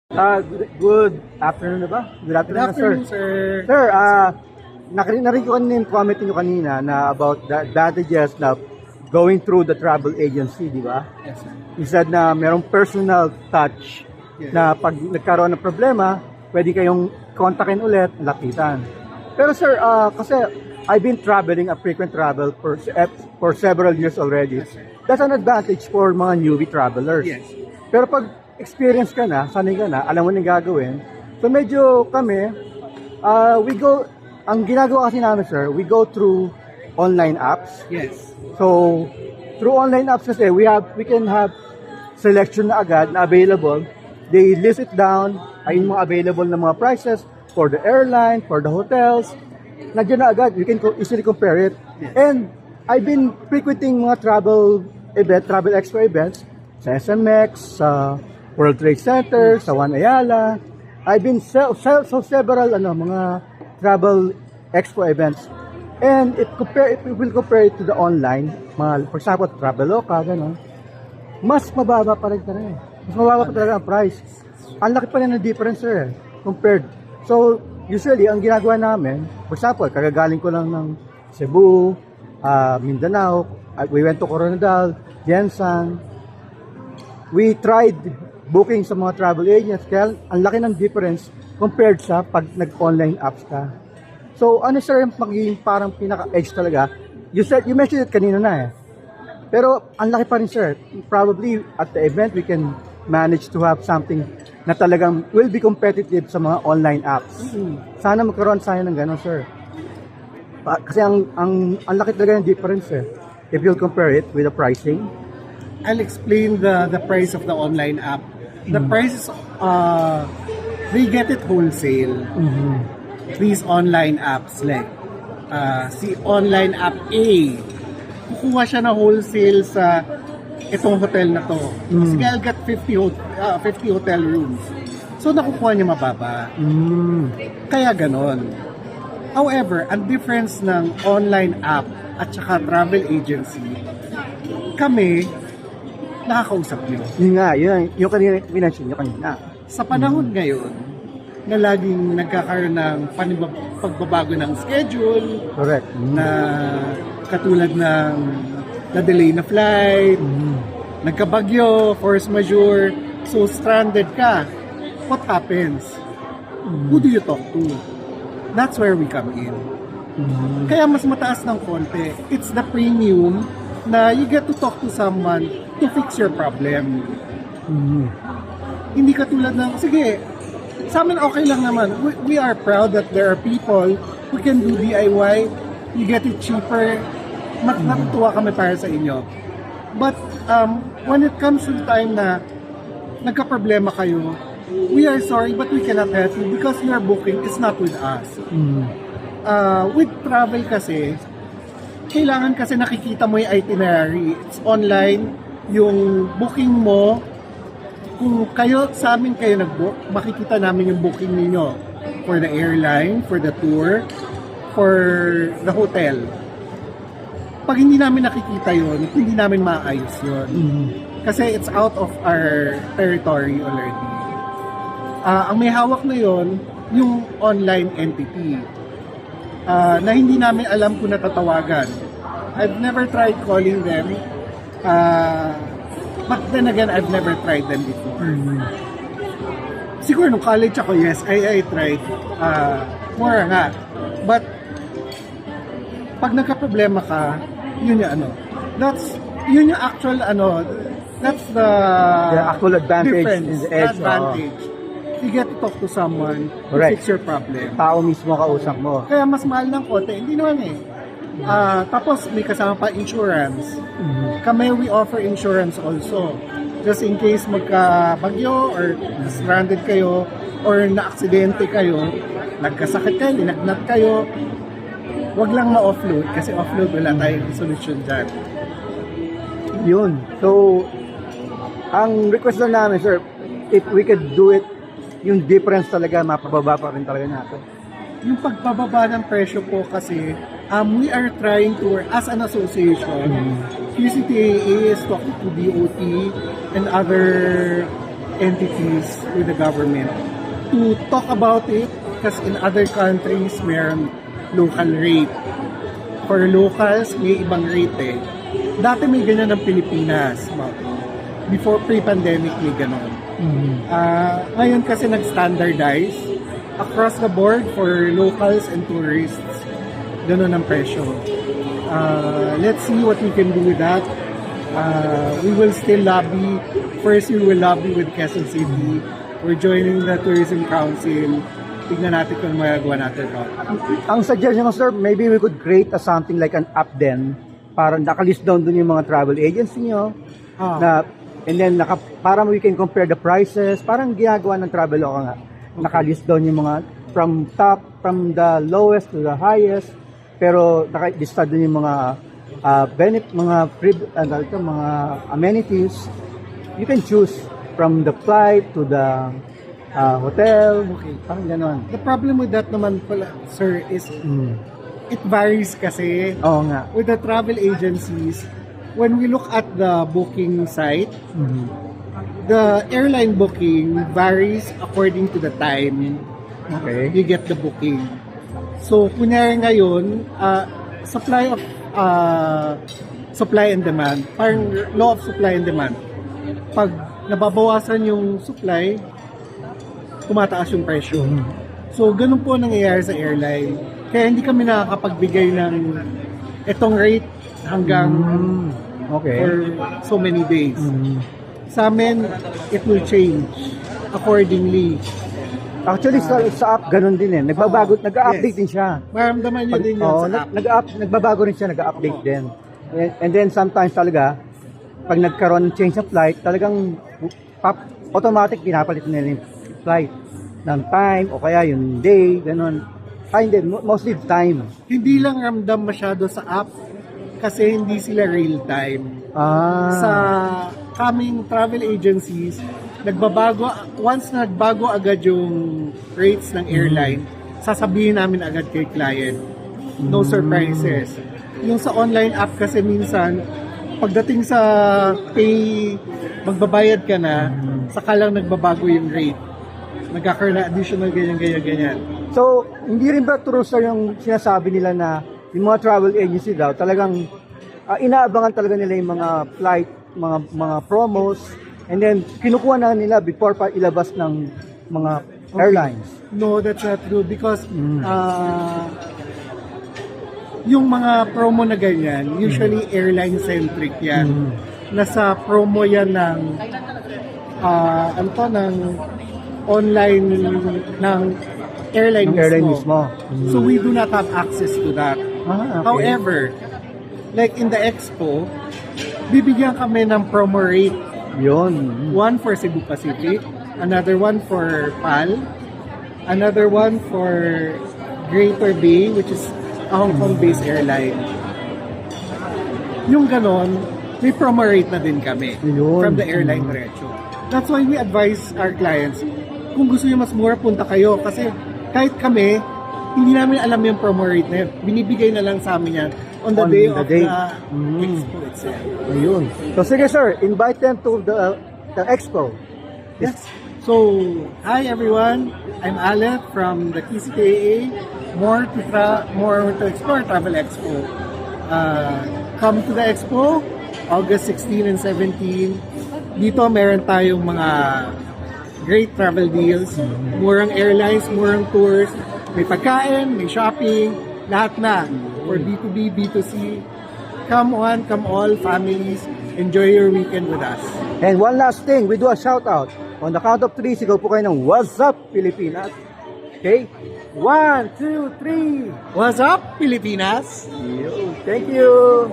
Good afternoon na ba? Good Good afternoon, afternoon, sir. sir. Sir, narinig ko kanina yung comment niyo kanina na about the advantages na going through the travel agency, di ba? Yes, sir. You said na merong personal touch Yes. na pag nagkaroon ng problema, pwede kayong kontakin ulit, lapitan. Pero sir, kasi I've been traveling, a frequent travel for several years already. Yes, sir. That's an advantage for mga newbie travelers. Yes. Pero pag experience ka na, sanay ka na, alam mo na yung gagawin. So medyo kami, ang ginagawa kasi namin sir, we go through online apps. Yes. So through online apps kasi we can have selection na agad na available. They list it down, ayun mga available na mga prices for the airline, for the hotels. Nandiyan na agad, you can easily compare it. Yes. And I've been frequenting mga travel expo events sa SMX, sa World Trade Center, sa One Ayala. I've been several mga travel expo events. And if we will compare it to the online, for example, Traveloka, gano'n, mas mababa pa rin talaga. Mas mababa pa talaga ang price. Ang laki pa rin ng difference, sir, compared. So, usually, ang ginagawa namin, for example, kagagaling ko lang ng Cebu, Mindanao, we went to Coronadal, Jensan. We tried booking sa mga travel agents, kaya ang laki ng difference compared sa pag nag-online apps ka. So, ano sir yung magiging parang pinaka-edge talaga? You mentioned it kanina na eh. Pero ang laki pa rin sir. Probably at the event we can manage to have something na talagang will be competitive sa mga online apps. Sana magkaroon tayo ng gano'n sir. Kasi ang laki talaga ng difference eh. If you'll compare it with the pricing. I'll explain the price of the online app. The price is, they get it wholesale. These online apps like, si online app A, kukuha siya na wholesale sa itong hotel na to. Kasi I'll get 50 hotel rooms. So nakukuha niya mababa. Kaya ganon. However, ang difference ng online app at saka travel agency, kami, nakakausap niyo. Yun nga, yung kanina, minansin nyo kanina. Sa panahon ngayon, na laging nagkakaroon ng pagbabago ng schedule, Correct. na katulad ng na-delay na flight, nagkabagyo, force majeure, so stranded ka. What happens? Who do you talk to? That's where we come in. Kaya mas mataas ng konti. It's the premium na you get to talk to someone to fix your problem. Hindi katulad ng, sige, sa amin okay lang naman. We are proud that there are people who can do DIY. You get it cheaper. Natutuwa kami para sa inyo. But when it comes to the time na nagka-problema kayo, we are sorry but we cannot help you because your booking is not with us. With travel kasi, kailangan kasi nakikita mo yung itinerary. It's online, yung booking mo, kung kayo, sa amin kayo nag-book, makikita namin yung booking ninyo for the airline, for the tour, for the hotel. Pag hindi namin nakikita yun, hindi namin maayos yun. Kasi it's out of our territory already. Ang may hawak na yun, yung online entity. Na hindi namin alam kung natatawagan. I've never tried calling them. But then again, I've never tried them before. Siguro nung college ako, yes, I tried. More nga. But pag nagka-problema ka, yun yung yun yung actual that's the actual advantage difference, is the edge. advantage. You get to talk to someone to Correct. fix your problem. Tao mismo kausap mo. Kaya mas mahal ng konti. Hindi naman eh. Tapos may kasama pa insurance. Kami, we offer insurance also. Just in case magka-bagyo or stranded kayo or na-aksidente kayo, nagkasakit kayo, linagnat kayo, wag lang ma-offload kasi offload wala tayong solution dyan. Yun. So, ang request lang namin, sir, if we could do it, yung difference talaga, mapababa pa rin talaga natin. Yung pagbababa ng presyo po kasi, we are trying to, as an association, QCTAA is talking to DOT and other entities with the government to talk about it, because in other countries mayroon local rate. For locals, may ibang rate eh. Dati may ganyan ng Pilipinas. Before pre-pandemic may ganon. Ngayon kasi nag-standardize across the board for locals and tourists. Ganon ang presyo. Let's see what we can do with that. We will still lobby. First, we will lobby with Quezon City. We're joining the Tourism Council. Tignan natin kung magagawa natin ito. Ang suggestion ko, sir, maybe we could create something like an app then, para nakalist down dun yung mga travel agency nyo, na, and then para we can compare the prices, parang ginagawa ng Traveloka nga. Nakalist down yung mga from the lowest to the highest, pero nakalista doon yung mga mga amenities. You can choose from the flight to the hotel, parang ganon. The problem with that naman pala, sir, is it varies kasi. Oo nga. With the travel agencies, when we look at the booking site, the airline booking varies according to the time you get the booking. So, kunyari ngayon, supply and demand, parang law of supply and demand. Pag nababawasan yung supply, tumataas yung presyo. So, ganun po nangyayari sa airline. Kaya hindi kami nakakapagbigay ng itong rate hanggang for so many days. Sa amin, it will change accordingly. Actually, sa app, ganun din eh. Nag-update din siya. Maramdaman nyo din yun sa app. Nagbabago rin siya, nag-update din. And then sometimes talaga, pag nagkaroon ng change of flight, talagang automatic pinapalit nila yung flight ng time o kaya yung day, ganun. Hindi, mostly time. Hindi lang ramdam masyado sa app kasi hindi sila real time. Sa kaming travel agencies, once nagbago agad yung rates ng airline, sasabihin namin agad kay client. No surprises. Yung sa online app kasi minsan, pagdating sa pay, magbabayad ka na, saka lang nagbabago yung rate. Nagkakaroon na additional ganyan. So, hindi rin ba true sir yung sinasabi nila na yung mga travel agency daw, talagang inaabangan talaga nila yung mga flight, mga promos, and then kinukuha na nila before pa ilabas ng mga airlines. No, that's not true because yung mga promo na ganyan, usually airline-centric yan. Nasa promo yan ng ng online ng airline mismo. So we do not have access to that. Okay. However, like in the expo, bibigyan kami ng promo rate. Yun. One for Cebu Pacific, another one for PAL, another one for Greater Bay, which is a Hong Kong-based airline. Yung ganon, may promo rate na din kami from the airline diretso. That's why we advise our clients, kung gusto nyo mas mura, punta kayo. Kasi kahit kami, hindi namin alam yung promo rate na yun. Binibigay na lang sa amin yan on the day of the expo itself. Ayun. So sige sir, invite them to the expo. Yes. So, hi everyone. I'm Aleph from the KCKA. More to explore Travel Expo. Come to the expo, August 16 and 17. Dito meron tayong mga great travel deals. Murang airlines, murang tours. May pagkain, may shopping, lahat na. For B2B, B2C. Come on, come all, families. Enjoy your weekend with us. And one last thing, we do a shout out. On the count of 3, sigaw po kayo ng What's Up, Pilipinas? Okay? 1, 2, 3. What's up, Pilipinas? Thank you.